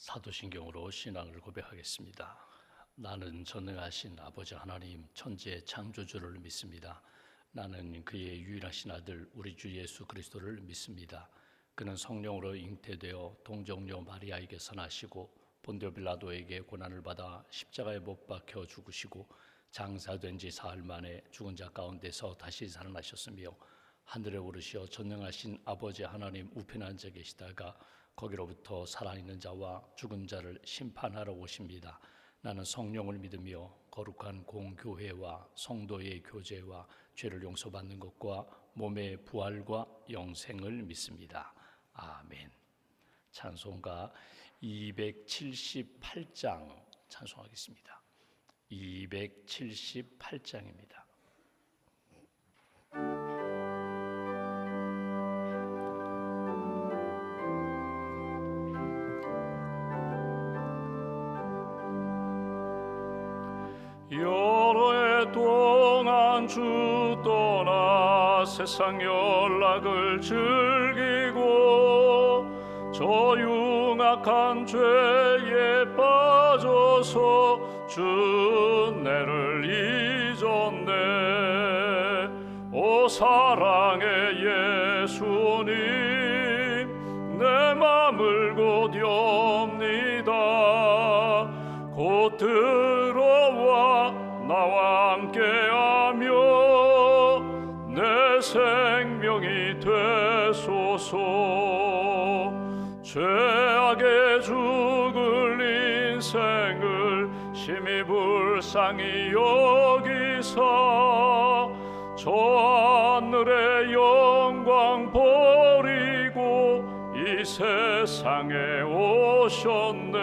사도신경으로 신앙을 고백하겠습니다. 나는 전능하신 아버지 하나님 천지의 창조주를 믿습니다. 나는 그의 유일하신 아들 우리 주 예수 그리스도를 믿습니다. 그는 성령으로 잉태되어 동정녀 마리아에게서 나시고 본디오 빌라도에게 고난을 받아 십자가에 못 박혀 죽으시고 장사된 지 사흘 만에 죽은 자 가운데서 다시 살아나셨으며 하늘에 오르시어 전능하신 아버지 하나님 우편에 앉아 계시다가 거기로부터 살아있는 자와 죽은 자를 심판하러 오십니다. 나는 성령을 믿으며 거룩한 공교회와 성도의 교제와 죄를 용서받는 것과 몸의 부활과 영생을 믿습니다. 아멘. 찬송가 278장 찬송하겠습니다. 278장입니다. 여러 해 동안 주 떠나 세상 연락을 즐기고 저 흉악한 죄에 빠져서 주 은혜를 잊었네. 오 사랑의 예수님 내 맘을 곧 엽니다. 곧 들어와 나와 함께하며 내 생명이 되소서. 죄악에 죽을 인생을 심히 불쌍히 여기사 저 하늘의 영광 버리고 이 세상에 오셨네.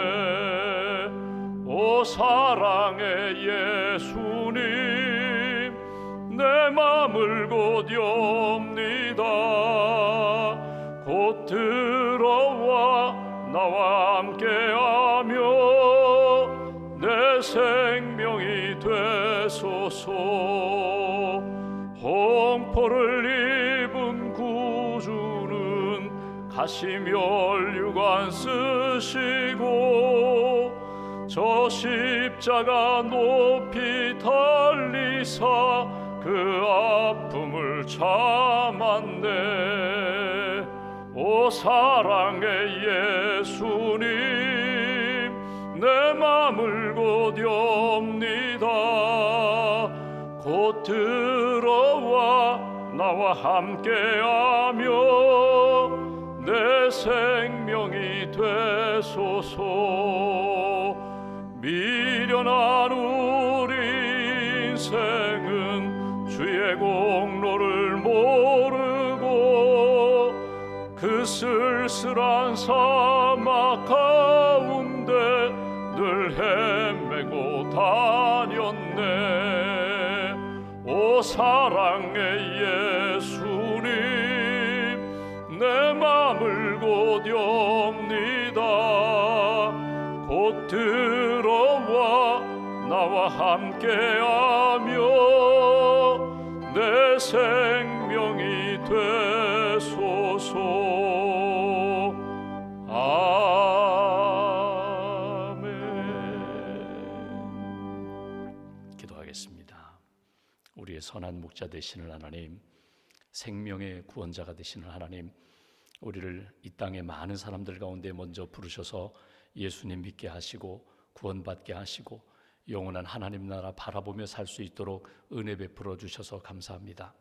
오 사랑의 예수님 내 맘을 곧 엽니다. 곧 들어와 나와 함께하며 내 생명이 되소서. 홍포를 입은 구주는 가시면류관 쓰시고 저 십자가 높이 달리사 그 아픔을 참았네. 오 사랑의 예수님 내 맘을 곧 엽니다. 곧 들어와 나와 함께하며 내 생명이 되소서. 미련한 우리 인생은 주의 공로를 모르고 그 쓸쓸한 사막 가운데 늘 헤매고 다녔네. 오 사랑의 예수님 내 맘을 곧 엽니다. 곧 들어와 나와 함께하며 내 생명이 되소서. 아멘. 기도하겠습니다. 우리의 선한 목자 되시는 하나님, 생명의 구원자가 되시는 하나님, 우리를 이 땅의 많은 사람들 가운데 먼저 부르셔서 예수님 믿게 하시고 구원받게 하시고 영원한 하나님 나라 바라보며 살 수 있도록 은혜 베풀어 주셔서 감사합니다.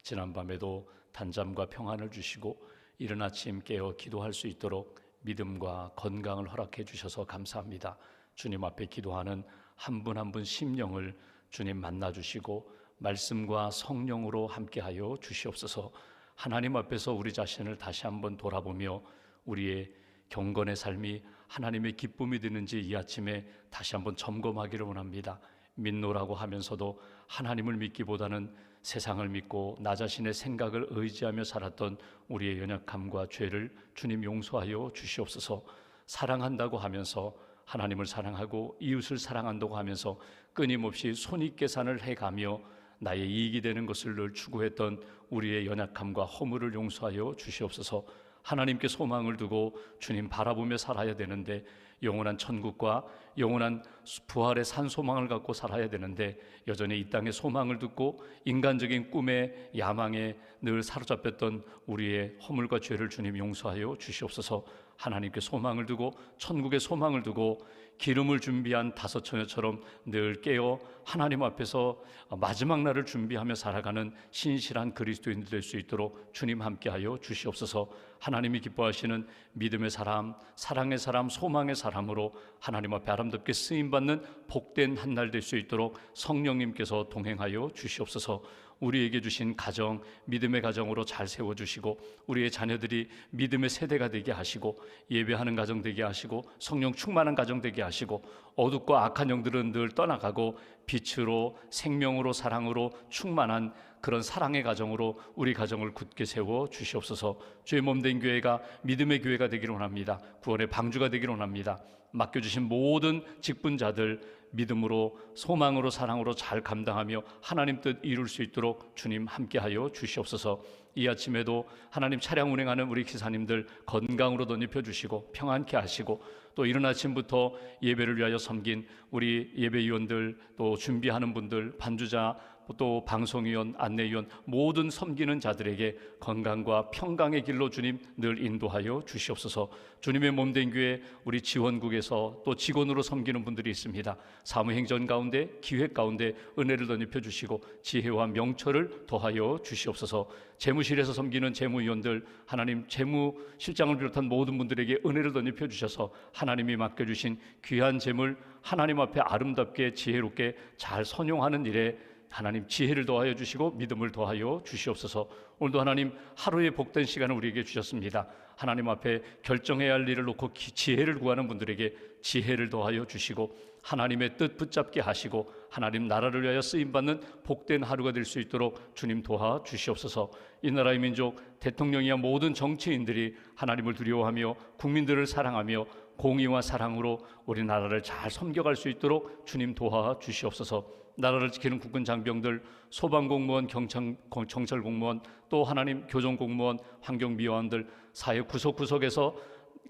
지난밤에도 단잠과 평안을 주시고 이른 아침 깨어 기도할 수 있도록 믿음과 건강을 허락해 주셔서 감사합니다. 주님 앞에 기도하는 한 분 한 분 심령을 주님 만나 주시고 말씀과 성령으로 함께하여 주시옵소서. 하나님 앞에서 우리 자신을 다시 한번 돌아보며 우리의 경건의 삶이 하나님의 기쁨이 되는지 이 아침에 다시 한번 점검하기를 원합니다. 믿노라고 하면서도 하나님을 믿기보다는 세상을 믿고 나 자신의 생각을 의지하며 살았던 우리의 연약함과 죄를 주님 용서하여 주시옵소서. 사랑한다고 하면서 하나님을 사랑하고 이웃을 사랑한다고 하면서 끊임없이 손익계산을 해가며 나의 이익이 되는 것을 늘 추구했던 우리의 연약함과 허물을 용서하여 주시옵소서. 하나님께 소망을 두고 주님 바라보며 살아야 되는데, 영원한 천국과 영원한 부활의 산 소망을 갖고 살아야 되는데, 여전히 이 땅에 소망을 두고 인간적인 꿈에 야망에 늘 사로잡혔던 우리의 허물과 죄를 주님 용서하여 주시옵소서. 하나님께 소망을 두고 천국에 소망을 두고 기름을 준비한 다섯 처녀처럼 늘 깨어 하나님 앞에서 마지막 날을 준비하며 살아가는 신실한 그리스도인들 될 수 있도록 주님 함께하여 주시옵소서. 하나님이 기뻐하시는 믿음의 사람, 사랑의 사람, 소망의 사람으로 하나님 앞에 아름답게 쓰임받는 복된 한 날 될 수 있도록 성령님께서 동행하여 주시옵소서. 우리에게 주신 가정, 믿음의 가정으로 잘 세워주시고, 우리의 자녀들이 믿음의 세대가 되게 하시고, 예배하는 가정 되게 하시고, 성령 충만한 가정 되게 하시고, 어둡고 악한 영들은 늘 떠나가고 빛으로, 생명으로, 사랑으로 충만한 그런 사랑의 가정으로 우리 가정을 굳게 세워 주시옵소서. 주의 몸된 교회가 믿음의 교회가 되기를 원합니다. 구원의 방주가 되기를 원합니다. 맡겨주신 모든 직분자들 믿음으로, 소망으로, 사랑으로 잘 감당하며 하나님 뜻 이룰 수 있도록 주님 함께하여 주시옵소서. 이 아침에도 하나님 차량 운행하는 우리 기사님들 건강으로 덧입혀주시고 평안케 하시고, 또 이른 아침부터 예배를 위하여 섬긴 우리 예배위원들, 또 준비하는 분들, 반주자, 또 방송위원, 안내위원, 모든 섬기는 자들에게 건강과 평강의 길로 주님 늘 인도하여 주시옵소서. 주님의 몸된 교회 우리 지원국에서 또 직원으로 섬기는 분들이 있습니다. 사무행전 가운데, 기획 가운데 은혜를 덧입혀 주시고 지혜와 명철을 더하여 주시옵소서. 재무실에서 섬기는 재무위원들, 하나님 재무실장을 비롯한 모든 분들에게 은혜를 덧입혀 주셔서 하나님이 맡겨주신 귀한 재물 하나님 앞에 아름답게 지혜롭게 잘 선용하는 일에 하나님 지혜를 더하여 주시고 믿음을 더하여 주시옵소서. 오늘도 하나님 하루의 복된 시간을 우리에게 주셨습니다. 하나님 앞에 결정해야 할 일을 놓고 지혜를 구하는 분들에게 지혜를 더하여 주시고, 하나님의 뜻 붙잡게 하시고 하나님 나라를 위하여 쓰임받는 복된 하루가 될 수 있도록 주님 도와 주시옵소서. 이 나라의 민족, 대통령이야 모든 정치인들이 하나님을 두려워하며 국민들을 사랑하며 공의와 사랑으로 우리 나라를 잘 섬겨갈 수 있도록 주님 도와 주시옵소서. 나라를 지키는 국군 장병들, 소방공무원, 경찰공무원, 또 하나님 교정공무원, 환경미화원들, 사회 구석구석에서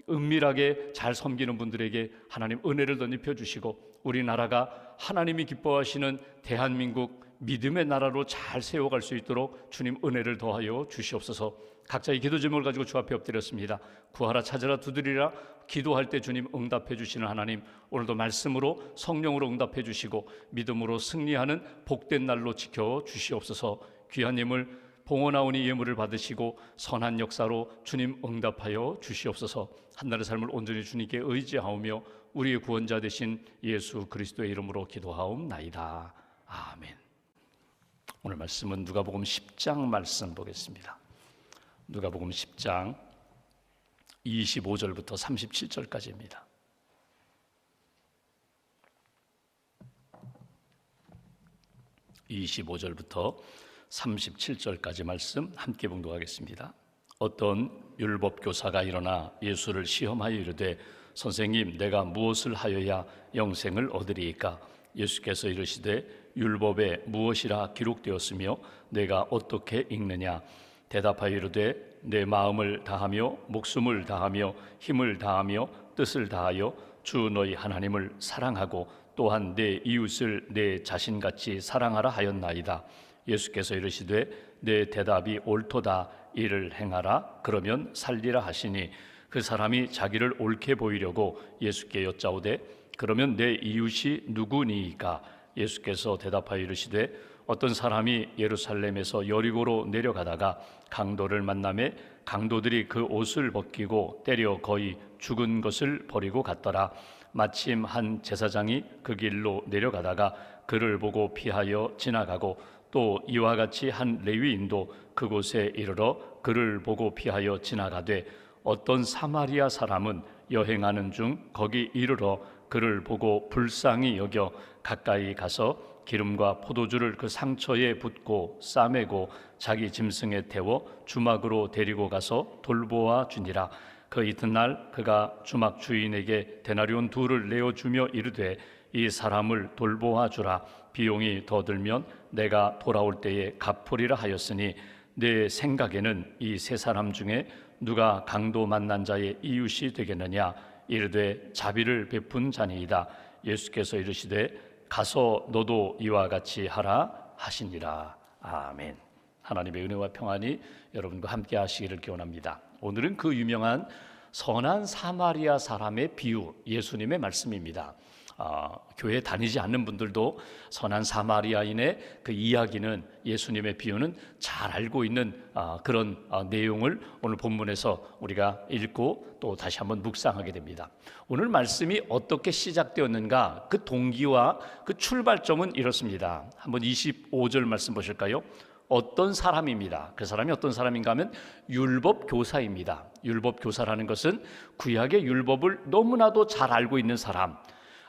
은밀하게 잘 섬기는 분들에게 하나님 은혜를 덧입혀 주시고, 우리나라가 하나님이 기뻐하시는 대한민국 믿음의 나라로 잘 세워갈 수 있도록 주님 은혜를 더하여 주시옵소서. 각자의 기도 제목을 가지고 주 앞에 엎드렸습니다. 구하라, 찾으라, 두드리라. 기도할 때 주님 응답해 주시는 하나님, 오늘도 말씀으로 성령으로 응답해 주시고 믿음으로 승리하는 복된 날로 지켜 주시옵소서. 귀한 예물 봉헌하오니 예물을 받으시고 선한 역사로 주님 응답하여 주시옵소서. 한날의 삶을 온전히 주님께 의지하오며 우리의 구원자 되신 예수 그리스도의 이름으로 기도하옵나이다. 아멘. 오늘 말씀은 누가복음 10장 말씀 보겠습니다. 누가복음 10장 25절부터 37절까지입니다. (25절부터) 37절까지 말씀 함께 봉독하겠습니다. 어떤 율법교사가 일어나 예수를 시험하여 이르되 선생님, 내가 무엇을 하여야 영생을 얻으리이까? 예수께서 이르시되 율법에 무엇이라 기록되었으며 내가 어떻게 읽느냐? 대답하여 이르되 내 마음을 다하며 목숨을 다하며 힘을 다하며 뜻을 다하여 주 너희 하나님을 사랑하고 또한 내 이웃을 내 자신같이 사랑하라 하였나이다. 예수께서 이르시되 내 대답이 옳도다. 이를 행하라. 그러면 살리라 하시니 그 사람이 자기를 옳게 보이려고 예수께 여짜오되 그러면 내 이웃이 누구니이까? 예수께서 대답하여 이르시되 어떤 사람이 예루살렘에서 여리고로 내려가다가 강도를 만나매 강도들이 그 옷을 벗기고 때려 거의 죽은 것을 버리고 갔더라. 마침 한 제사장이 그 길로 내려가다가 그를 보고 피하여 지나가고 또 이와 같이 한 레위인도 그곳에 이르러 그를 보고 피하여 지나가되 어떤 사마리아 사람은 여행하는 중 거기 이르러 그를 보고 불쌍히 여겨 가까이 가서 기름과 포도주를 그 상처에 붓고 싸매고 자기 짐승에 태워 주막으로 데리고 가서 돌보아 주니라. 그 이튿날 그가 주막 주인에게 데나리온 2를 내어주며 이르되 이 사람을 돌보아 주라. 비용이 더 들면 내가 돌아올 때에 갚으리라 하였으니 내 생각에는 이 세 사람 중에 누가 강도 만난 자의 이웃이 되겠느냐? 이르되 자비를 베푼 자니이다. 예수께서 이르시되 가서 너도 이와 같이 하라 하시니라. 아멘. 하나님의 은혜와 평안이 여러분과 함께 하시기를 기원합니다. 오늘은 그 유명한 선한 사마리아 사람의 비유, 예수님의 말씀입니다. 교회 다니지 않는 분들도 선한 사마리아인의 그 이야기는, 예수님의 비유는 잘 알고 있는 그런 내용을 오늘 본문에서 우리가 읽고 또 다시 한번 묵상하게 됩니다. 오늘 말씀이 어떻게 시작되었는가, 그 동기와 그 출발점은 이렇습니다. 한번 25절 말씀 보실까요? 어떤 사람입니다. 그 사람이 어떤 사람인가 하면 율법 교사입니다. 율법 교사라는 것은 구약의 율법을 너무나도 잘 알고 있는 사람,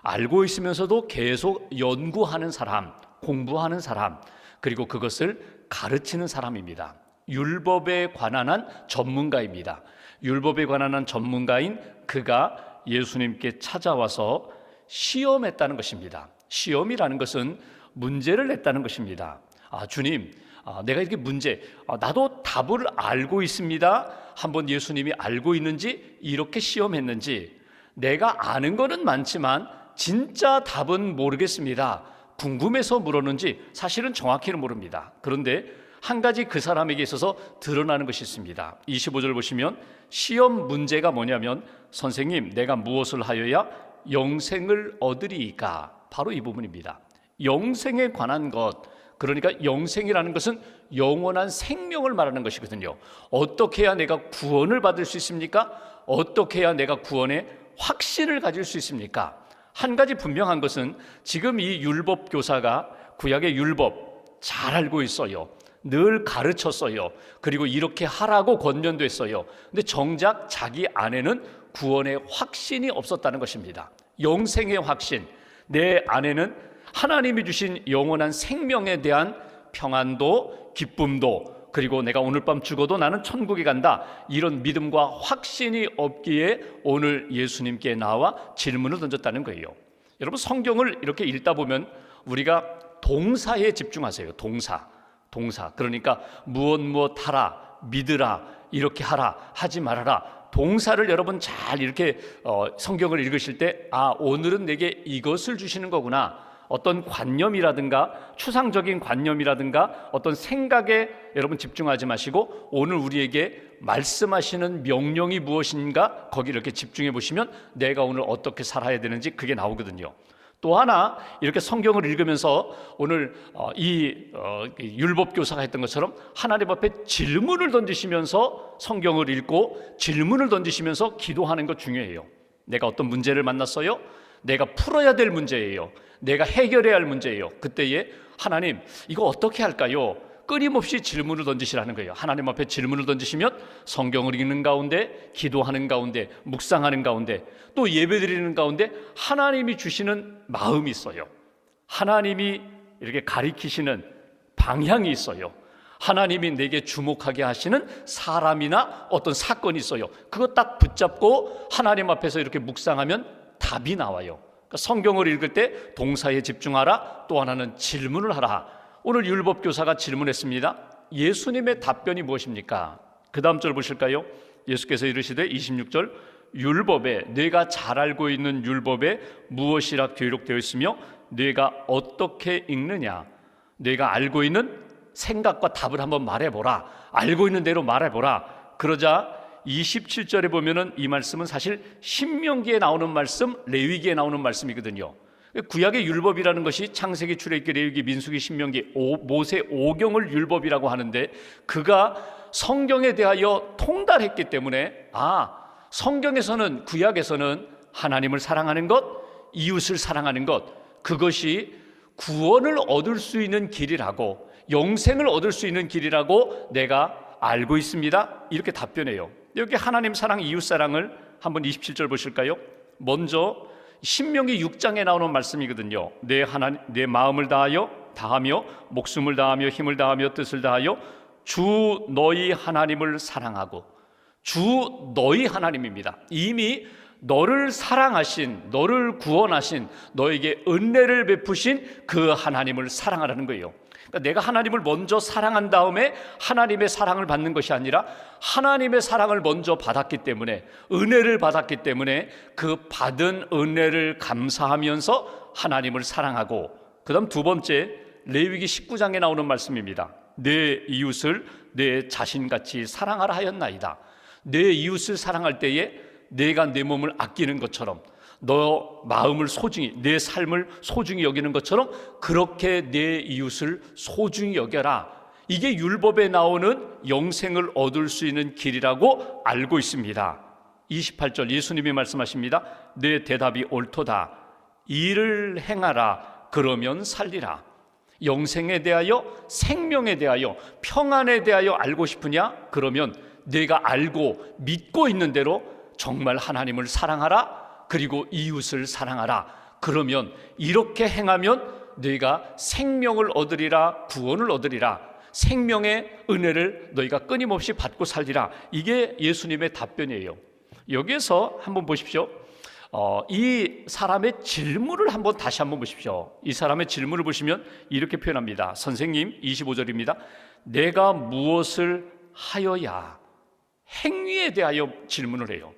알고 있으면서도 계속 연구하는 사람, 공부하는 사람, 그리고 그것을 가르치는 사람입니다. 율법에 관한 한 전문가입니다. 율법에 관한 한 전문가인 그가 예수님께 찾아와서 시험했다는 것입니다. 시험이라는 것은 문제를 냈다는 것입니다. 주님, 내가 이렇게 나도 답을 알고 있습니다. 한번 예수님이 알고 있는지, 이렇게 시험했는지, 내가 아는 거는 많지만 진짜 답은 모르겠습니다. 궁금해서 물었는지 사실은 정확히는 모릅니다. 그런데 한 가지 그 사람에게 있어서 드러나는 것이 있습니다. 25절 보시면 시험 문제가 뭐냐면, 선생님, 내가 무엇을 하여야 영생을 얻으리이까? 바로 이 부분입니다. 영생에 관한 것, 그러니까 영생이라는 것은 영원한 생명을 말하는 것이거든요. 어떻게 해야 내가 구원을 받을 수 있습니까? 어떻게 해야 내가 구원의 확신을 가질 수 있습니까? 한 가지 분명한 것은 지금 이 율법 교사가 구약의 율법 잘 알고 있어요. 늘 가르쳤어요. 그리고 이렇게 하라고 권면됐어요. 근데 정작 자기 안에는 구원의 확신이 없었다는 것입니다. 영생의 확신, 내 안에는 하나님이 주신 영원한 생명에 대한 평안도 기쁨도, 그리고 내가 오늘 밤 죽어도 나는 천국에 간다, 이런 믿음과 확신이 없기에 오늘 예수님께 나와 질문을 던졌다는 거예요. 여러분, 성경을 이렇게 읽다 보면 우리가 동사에 집중하세요. 동사. 그러니까 무엇 하라, 믿으라, 이렇게 하라, 하지 말아라. 동사를 여러분 잘 이렇게 성경을 읽으실 때, 오늘은 내게 이것을 주시는 거구나, 어떤 관념이라든가 추상적인 관념이라든가 어떤 생각에 여러분 집중하지 마시고 오늘 우리에게 말씀하시는 명령이 무엇인가, 거기 이렇게 집중해 보시면 내가 오늘 어떻게 살아야 되는지 그게 나오거든요. 또 하나, 이렇게 성경을 읽으면서 오늘 율법 교사가 했던 것처럼 하나님 앞에 질문을 던지시면서 성경을 읽고 질문을 던지시면서 기도하는 것 중요해요. 내가 어떤 문제를 만났어요? 내가 풀어야 될 문제예요. 내가 해결해야 할 문제예요. 그때에 하나님, 이거 어떻게 할까요? 끊임없이 질문을 던지시라는 거예요. 하나님 앞에 질문을 던지시면 성경을 읽는 가운데, 기도하는 가운데, 묵상하는 가운데, 또 예배드리는 가운데 하나님이 주시는 마음이 있어요. 하나님이 이렇게 가리키시는 방향이 있어요. 하나님이 내게 주목하게 하시는 사람이나 어떤 사건이 있어요. 그거 딱 붙잡고 하나님 앞에서 이렇게 묵상하면 답이 나와요. 그러니까 성경을 읽을 때 동사에 집중하라, 또 하나는 질문을 하라. 오늘 율법 교사가 질문했습니다. 예수님의 답변이 무엇입니까? 그 다음 절 보실까요? 예수께서 이르시되 26절, 율법에, 내가 잘 알고 있는 율법에 무엇이라 기록되어 있으며 내가 어떻게 읽느냐? 내가 알고 있는 생각과 답을 한번 말해보라. 알고 있는 대로 말해보라. 그러자 27절에 보면은 이 말씀은 사실 신명기에 나오는 말씀, 레위기에 나오는 말씀이거든요. 구약의 율법이라는 것이 창세기, 출애굽기, 레위기, 민수기, 신명기, 모세 5경을 율법이라고 하는데, 그가 성경에 대하여 통달했기 때문에 성경에서는, 구약에서는 하나님을 사랑하는 것, 이웃을 사랑하는 것, 그것이 구원을 얻을 수 있는 길이라고, 영생을 얻을 수 있는 길이라고 내가 알고 있습니다. 이렇게 답변해요. 여기 하나님 사랑, 이웃 사랑을 한번 27절 보실까요? 먼저 신명기 6장에 나오는 말씀이거든요. 내 마음을 다하며 목숨을 다하며 힘을 다하며 뜻을 다하여 주 너희 하나님을 사랑하고. 주 너희 하나님입니다. 이미 너를 사랑하신, 너를 구원하신, 너에게 은혜를 베푸신 그 하나님을 사랑하라는 거예요. 그러니까 내가 하나님을 먼저 사랑한 다음에 하나님의 사랑을 받는 것이 아니라 하나님의 사랑을 먼저 받았기 때문에, 은혜를 받았기 때문에 그 받은 은혜를 감사하면서 하나님을 사랑하고, 그 다음 두 번째, 레위기 19장에 나오는 말씀입니다. 내 이웃을 내 자신같이 사랑하라 하였나이다. 내 이웃을 사랑할 때에 내가 내 몸을 아끼는 것처럼, 너 마음을 소중히, 내 삶을 소중히 여기는 것처럼 그렇게 내 이웃을 소중히 여겨라. 이게 율법에 나오는 영생을 얻을 수 있는 길이라고 알고 있습니다. 28절 예수님이 말씀하십니다. 내 대답이 옳도다. 이를 행하라. 그러면 살리라. 영생에 대하여, 생명에 대하여, 평안에 대하여 알고 싶으냐? 그러면 내가 알고 믿고 있는 대로 정말 하나님을 사랑하라. 그리고 이웃을 사랑하라. 그러면 이렇게 행하면 너희가 생명을 얻으리라, 구원을 얻으리라, 생명의 은혜를 너희가 끊임없이 받고 살리라. 이게 예수님의 답변이에요. 여기에서 한번 보십시오. 이 사람의 질문을 다시 한번 보십시오. 이 사람의 질문을 보시면 이렇게 표현합니다. 선생님, 25절입니다. 내가 무엇을 하여야, 행위에 대하여 질문을 해요.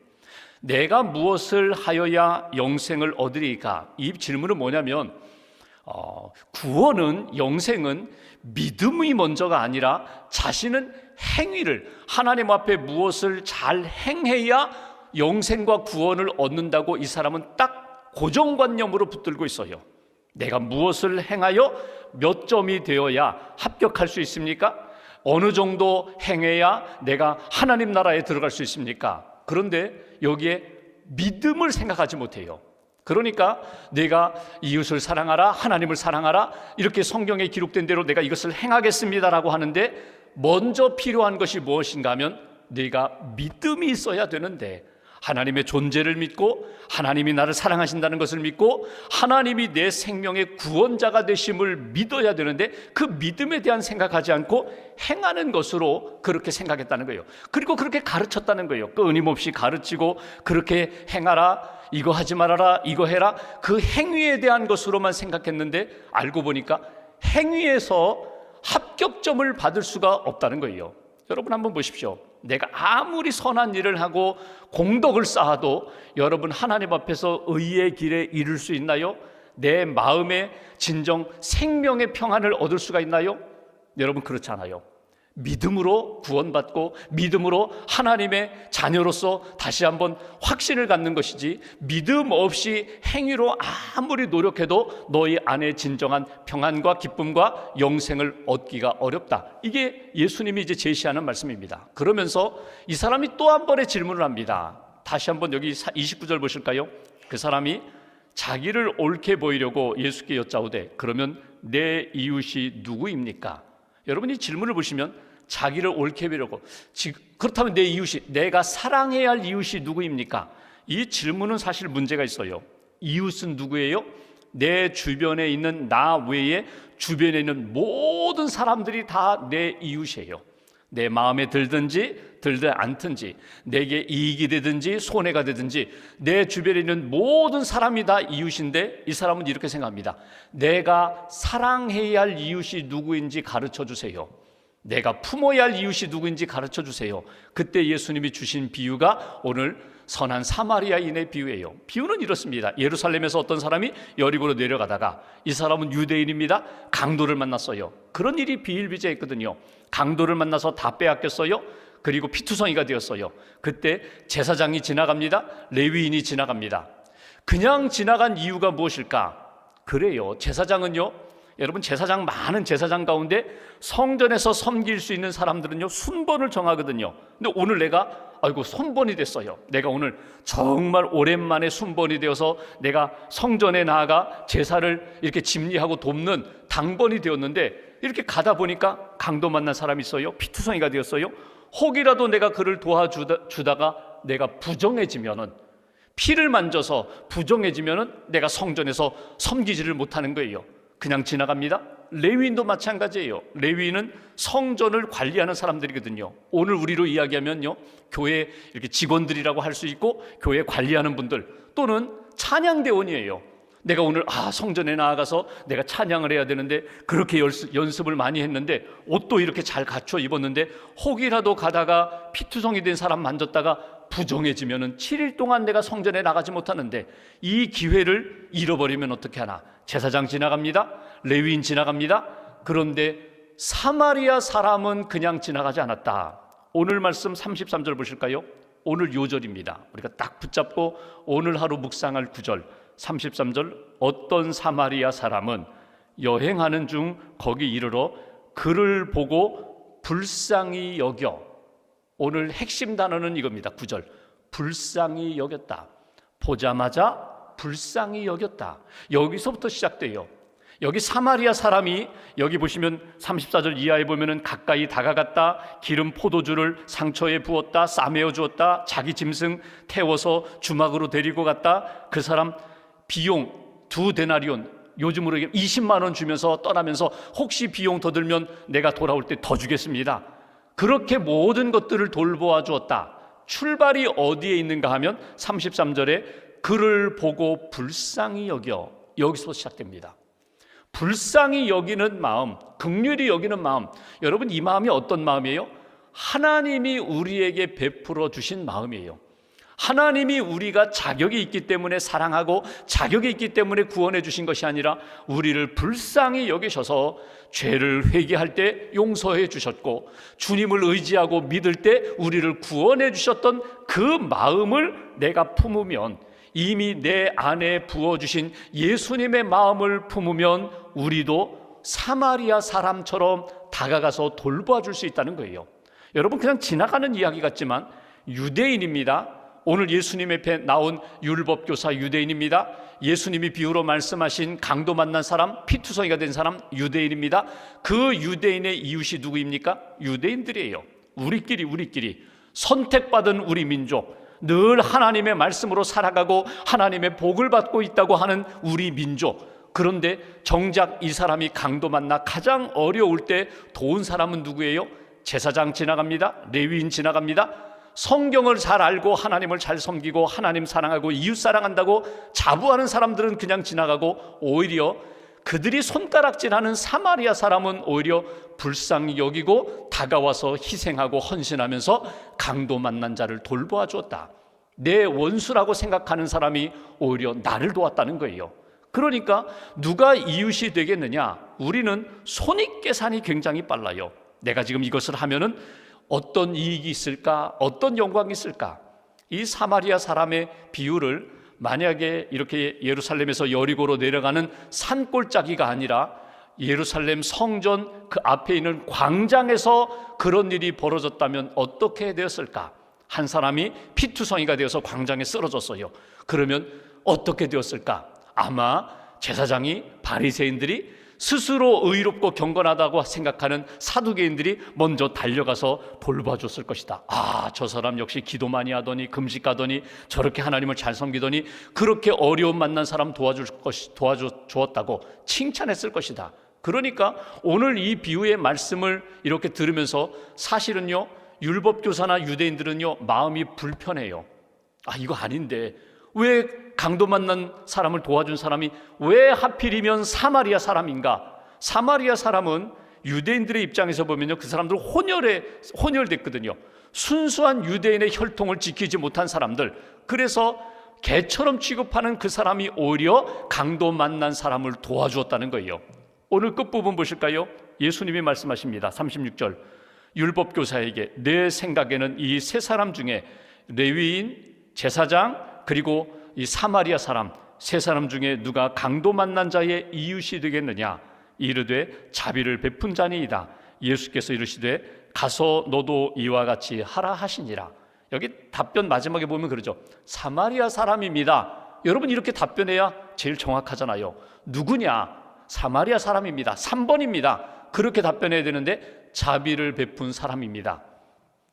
내가 무엇을 하여야 영생을 얻으리까? 이 질문은 뭐냐면, 구원은, 영생은 믿음이 먼저가 아니라 자신은 행위를, 하나님 앞에 무엇을 잘 행해야 영생과 구원을 얻는다고 이 사람은 딱 고정관념으로 붙들고 있어요. 내가 무엇을 행하여 몇 점이 되어야 합격할 수 있습니까? 어느 정도 행해야 내가 하나님 나라에 들어갈 수 있습니까? 그런데 여기에 믿음을 생각하지 못해요. 그러니까 내가 이웃을 사랑하라, 하나님을 사랑하라, 이렇게 성경에 기록된 대로 내가 이것을 행하겠습니다라고 하는데, 먼저 필요한 것이 무엇인가 하면 내가 믿음이 있어야 되는데, 하나님의 존재를 믿고 하나님이 나를 사랑하신다는 것을 믿고 하나님이 내 생명의 구원자가 되심을 믿어야 되는데, 그 믿음에 대한 생각하지 않고 행하는 것으로 그렇게 생각했다는 거예요. 그리고 그렇게 가르쳤다는 거예요. 끊임없이 가르치고 그렇게 행하라, 이거 하지 말아라, 이거 해라, 그 행위에 대한 것으로만 생각했는데 알고 보니까 행위에서 합격점을 받을 수가 없다는 거예요. 여러분 한번 보십시오. 내가 아무리 선한 일을 하고 공덕을 쌓아도 여러분 하나님 앞에서 의의 길에 이를 수 있나요? 내 마음에 진정 생명의 평안을 얻을 수가 있나요? 여러분 그렇지 않아요. 믿음으로 구원받고 믿음으로 하나님의 자녀로서 다시 한번 확신을 갖는 것이지, 믿음 없이 행위로 아무리 노력해도 너희 안에 진정한 평안과 기쁨과 영생을 얻기가 어렵다. 이게 예수님이 이제 제시하는 말씀입니다. 그러면서 이 사람이 또 한 번의 질문을 합니다. 다시 한번 여기 29절 보실까요? 그 사람이 자기를 옳게 보이려고 예수께 여짜오되 그러면 내 이웃이 누구입니까? 여러분이 질문을 보시면 자기를 옳게 보려고, 그렇다면 내 이웃이, 내가 사랑해야 할 이웃이 누구입니까? 이 질문은 사실 문제가 있어요. 이웃은 누구예요? 내 주변에 있는 나 외에 주변에 있는 모든 사람들이 다 내 이웃이에요. 내 마음에 들든지 들지 않든지, 내게 이익이 되든지 손해가 되든지 내 주변에 있는 모든 사람이 다 이웃인데, 이 사람은 이렇게 생각합니다. 내가 사랑해야 할 이웃이 누구인지 가르쳐 주세요. 내가 품어야 할 이웃이 누구인지 가르쳐 주세요. 그때 예수님이 주신 비유가 오늘 선한 사마리아인의 비유예요. 비유는 이렇습니다. 예루살렘에서 어떤 사람이 여리고로 내려가다가, 이 사람은 유대인입니다. 강도를 만났어요. 그런 일이 비일비재했거든요. 강도를 만나서 다 빼앗겼어요. 그리고 피투성이가 되었어요. 그때 제사장이 지나갑니다. 레위인이 지나갑니다. 그냥 지나간 이유가 무엇일까? 그래요, 제사장은요, 여러분 제사장, 많은 제사장 가운데 성전에서 섬길 수 있는 사람들은요 순번을 정하거든요. 근데 오늘 내가 손번이 됐어요. 내가 오늘 정말 오랜만에 순번이 되어서 내가 성전에 나아가 제사를 이렇게 집리하고 돕는 당번이 되었는데, 이렇게 가다 보니까 강도 만난 사람이 있어요. 피투성이가 되었어요. 혹이라도 내가 그를 도와주다가 내가 부정해지면은, 피를 만져서 부정해지면은 내가 성전에서 섬기지를 못하는 거예요. 그냥 지나갑니다. 레위인도 마찬가지예요. 레위인은 성전을 관리하는 사람들이거든요. 오늘 우리로 이야기하면요, 교회 이렇게 직원들이라고 할 수 있고 교회 관리하는 분들, 또는 찬양대원이에요. 내가 오늘 성전에 나아가서 내가 찬양을 해야 되는데 그렇게 연습을 많이 했는데 옷도 이렇게 잘 갖춰 입었는데 혹이라도 가다가 피투성이 된 사람 만졌다가 부정해지면은 7일 동안 내가 성전에 나가지 못하는데 이 기회를 잃어버리면 어떻게 하나? 제사장 지나갑니다. 레위인 지나갑니다. 그런데 사마리아 사람은 그냥 지나가지 않았다. 오늘 말씀 33절 보실까요? 오늘 요절입니다. 우리가 딱 붙잡고 오늘 하루 묵상할 9절 33절 어떤 사마리아 사람은 여행하는 중 거기 이르러 그를 보고 불쌍히 여겨. 오늘 핵심 단어는 이겁니다. 9절 불쌍히 여겼다. 보자마자 불쌍히 여겼다. 여기서부터 시작돼요. 여기 사마리아 사람이 여기 보시면 34절 이하에 보면은 가까이 다가갔다. 기름 포도주를 상처에 부었다. 싸매어 주었다. 자기 짐승 태워서 주막으로 데리고 갔다. 그 사람 비용 2데나리온 요즘으로 20만 원 주면서 떠나면서 혹시 비용 더 들면 내가 돌아올 때 더 주겠습니다. 그렇게 모든 것들을 돌보아 주었다. 출발이 어디에 있는가 하면 33절에 그를 보고 불쌍히 여겨. 여기서 시작됩니다. 불쌍히 여기는 마음, 긍휼히 여기는 마음. 여러분 이 마음이 어떤 마음이에요? 하나님이 우리에게 베풀어 주신 마음이에요. 하나님이 우리가 자격이 있기 때문에 사랑하고 자격이 있기 때문에 구원해 주신 것이 아니라 우리를 불쌍히 여기셔서 죄를 회개할 때 용서해 주셨고 주님을 의지하고 믿을 때 우리를 구원해 주셨던 그 마음을 내가 품으면, 이미 내 안에 부어주신 예수님의 마음을 품으면 우리도 사마리아 사람처럼 다가가서 돌보아 줄 수 있다는 거예요. 여러분 그냥 지나가는 이야기 같지만 유대인입니다. 오늘 예수님 앞에 나온 율법교사 유대인입니다. 예수님이 비유로 말씀하신 강도 만난 사람, 피투성이가 된 사람 유대인입니다. 그 유대인의 이웃이 누구입니까? 유대인들이에요. 우리끼리 선택받은 우리 민족, 늘 하나님의 말씀으로 살아가고 하나님의 복을 받고 있다고 하는 우리 민족. 그런데 정작 이 사람이 강도 만나 가장 어려울 때 도운 사람은 누구예요? 제사장 지나갑니다. 레위인 지나갑니다. 성경을 잘 알고 하나님을 잘 섬기고 하나님 사랑하고 이웃 사랑한다고 자부하는 사람들은 그냥 지나가고, 오히려 그들이 손가락질하는 사마리아 사람은 오히려 불쌍히 여기고 다가와서 희생하고 헌신하면서 강도 만난 자를 돌보아 주었다. 내 원수라고 생각하는 사람이 오히려 나를 도왔다는 거예요. 그러니까 누가 이웃이 되겠느냐? 우리는 손익계산이 굉장히 빨라요. 내가 지금 이것을 하면은 어떤 이익이 있을까? 어떤 영광이 있을까? 이 사마리아 사람의 비유를 만약에 이렇게 예루살렘에서 여리고로 내려가는 산골짜기가 아니라 예루살렘 성전 그 앞에 있는 광장에서 그런 일이 벌어졌다면 어떻게 되었을까? 한 사람이 피투성이가 되어서 광장에 쓰러졌어요. 그러면 어떻게 되었을까? 아마 제사장이, 바리새인들이, 스스로 의롭고 경건하다고 생각하는 사두개인들이 먼저 달려가서 돌봐줬을 것이다. 저 사람 역시 기도 많이 하더니, 금식하더니, 저렇게 하나님을 잘 섬기더니 그렇게 어려움 만난 사람 도와주었다고 칭찬했을 것이다. 그러니까 오늘 이 비유의 말씀을 이렇게 들으면서 사실은요, 율법교사나 유대인들은요, 마음이 불편해요. 이거 아닌데 왜 강도 만난 사람을 도와준 사람이 왜 하필이면 사마리아 사람인가? 사마리아 사람은 유대인들의 입장에서 보면요, 그 사람들 혼혈됐거든요. 순수한 유대인의 혈통을 지키지 못한 사람들. 그래서 개처럼 취급하는 그 사람이 오히려 강도 만난 사람을 도와주었다는 거예요. 오늘 끝부분 보실까요? 예수님이 말씀하십니다. 36절 율법교사에게 내 생각에는 이 세 사람 중에 레위인, 제사장, 그리고 이 사마리아 사람, 세 사람 중에 누가 강도 만난 자의 이웃이 되겠느냐? 이르되 자비를 베푼 자니이다. 예수께서 이르시되 가서 너도 이와 같이 하라 하시니라. 여기 답변 마지막에 보면 그러죠. 사마리아 사람입니다. 여러분 이렇게 답변해야 제일 정확하잖아요. 누구냐? 사마리아 사람입니다. 3번입니다. 그렇게 답변해야 되는데 자비를 베푼 사람입니다.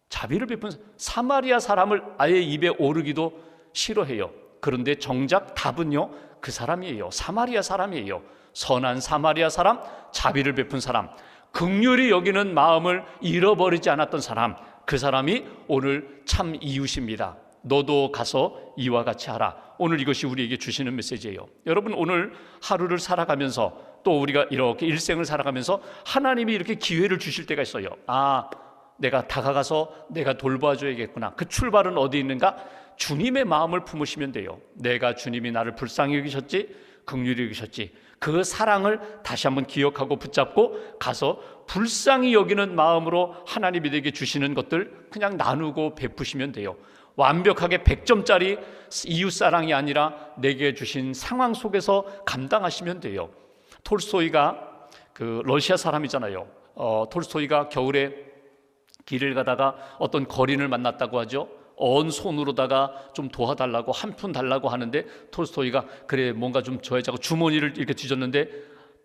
자비를 베푼 사마리아 사람을 아예 입에 오르기도 싫어해요. 그런데 정작 답은요, 그 사람이에요. 사마리아 사람이에요. 선한 사마리아 사람, 자비를 베푼 사람, 긍휼히 여기는 마음을 잃어버리지 않았던 사람, 그 사람이 오늘 참 이웃입니다. 너도 가서 이와 같이 하라. 오늘 이것이 우리에게 주시는 메시지예요. 여러분, 오늘 하루를 살아가면서 또 우리가 이렇게 일생을 살아가면서 하나님이 이렇게 기회를 주실 때가 있어요. 내가 다가가서 내가 돌봐줘야겠구나. 그 출발은 어디 있는가? 주님의 마음을 품으시면 돼요. 내가 주님이 나를 불쌍히 여기셨지, 긍휼히 여기셨지, 그 사랑을 다시 한번 기억하고 붙잡고 가서 불쌍히 여기는 마음으로 하나님이 내게 주시는 것들 그냥 나누고 베푸시면 돼요. 완벽하게 100점짜리 이웃사랑이 아니라 내게 주신 상황 속에서 감당하시면 돼요. 톨스토이가 그 러시아 사람이잖아요. 톨스토이가 겨울에 길을 가다가 어떤 거린을 만났다고 하죠. 언 손으로다가 좀 도와달라고, 한 푼 달라고 하는데 톨스토이가 그래 뭔가 좀 줘야지 주머니를 이렇게 뒤졌는데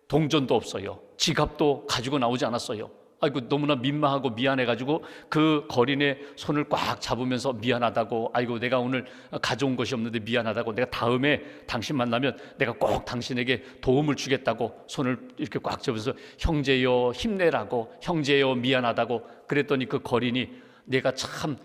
동전도 없어요. 지갑도 가지고 나오지 않았어요. 아이고, 너무나 민망하고 미안해가지고 그 거린의 손을 꽉 잡으면서 미안하다고, 아이고 내가 오늘 가져온 것이 없는데 미안하다고, 내가 다음에 당신 만나면 내가 꼭 당신에게 도움을 주겠다고 손을 이렇게 꽉 잡으면서 형제여 힘내라고, 형제여 미안하다고 그랬더니 그 거린이 내가 참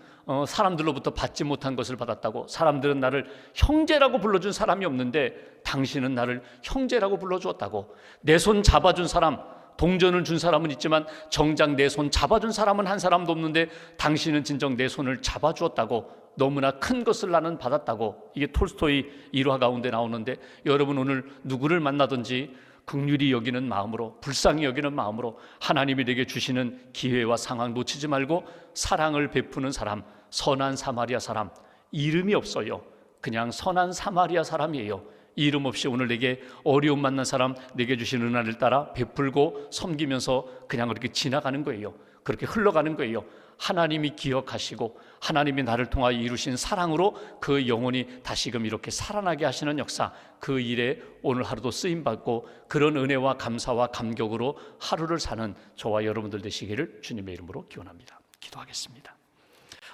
사람들로부터 받지 못한 것을 받았다고, 사람들은 나를 형제라고 불러준 사람이 없는데 당신은 나를 형제라고 불러주었다고, 내 손 잡아준 사람, 동전을 준 사람은 있지만 정작 내 손 잡아준 사람은 한 사람도 없는데 당신은 진정 내 손을 잡아주었다고, 너무나 큰 것을 나는 받았다고. 이게 톨스토이 일화 가운데 나오는데, 여러분 오늘 누구를 만나든지 긍휼히 여기는 마음으로, 불쌍히 여기는 마음으로 하나님이 내게 주시는 기회와 상황 놓치지 말고 사랑을 베푸는 사람, 선한 사마리아 사람, 이름이 없어요. 그냥 선한 사마리아 사람이에요. 이름 없이 오늘 내게 어려움 만난 사람, 내게 주신 은혜를 따라 베풀고 섬기면서 그냥 그렇게 지나가는 거예요. 그렇게 흘러가는 거예요. 하나님이 기억하시고 하나님이 나를 통하여 이루신 사랑으로 그 영혼이 다시금 이렇게 살아나게 하시는 역사, 그 일에 오늘 하루도 쓰임받고 그런 은혜와 감사와 감격으로 하루를 사는 저와 여러분들 되시기를 주님의 이름으로 기원합니다. 기도하겠습니다.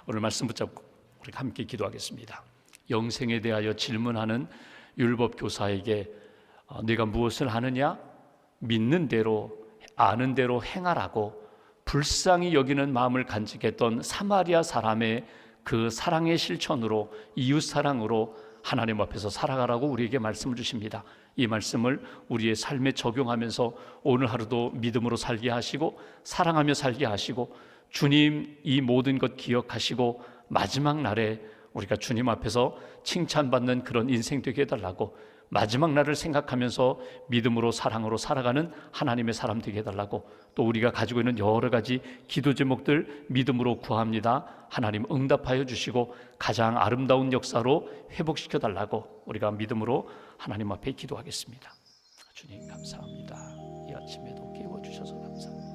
오늘 말씀 붙잡고 우리 함께 기도하겠습니다. 영생에 대하여 질문하는 율법 교사에게 네가 무엇을 하느냐? 믿는 대로 아는 대로 행하라고 불쌍히 여기는 마음을 간직했던 사마리아 사람의 그 사랑의 실천으로, 이웃 사랑으로 하나님 앞에서 살아가라고 우리에게 말씀을 주십니다. 이 말씀을 우리의 삶에 적용하면서 오늘 하루도 믿음으로 살게 하시고 사랑하며 살게 하시고 주님 이 모든 것 기억하시고 마지막 날에 우리가 주님 앞에서 칭찬받는 그런 인생 되게 해달라고, 마지막 날을 생각하면서 믿음으로 사랑으로 살아가는 하나님의 사람 되게 해달라고, 또 우리가 가지고 있는 여러 가지 기도 제목들 믿음으로 구합니다. 하나님 응답하여 주시고 가장 아름다운 역사로 회복시켜 달라고 우리가 믿음으로 하나님 앞에 기도하겠습니다. 주님 감사합니다. 이 아침에도 깨워주셔서 감사합니다.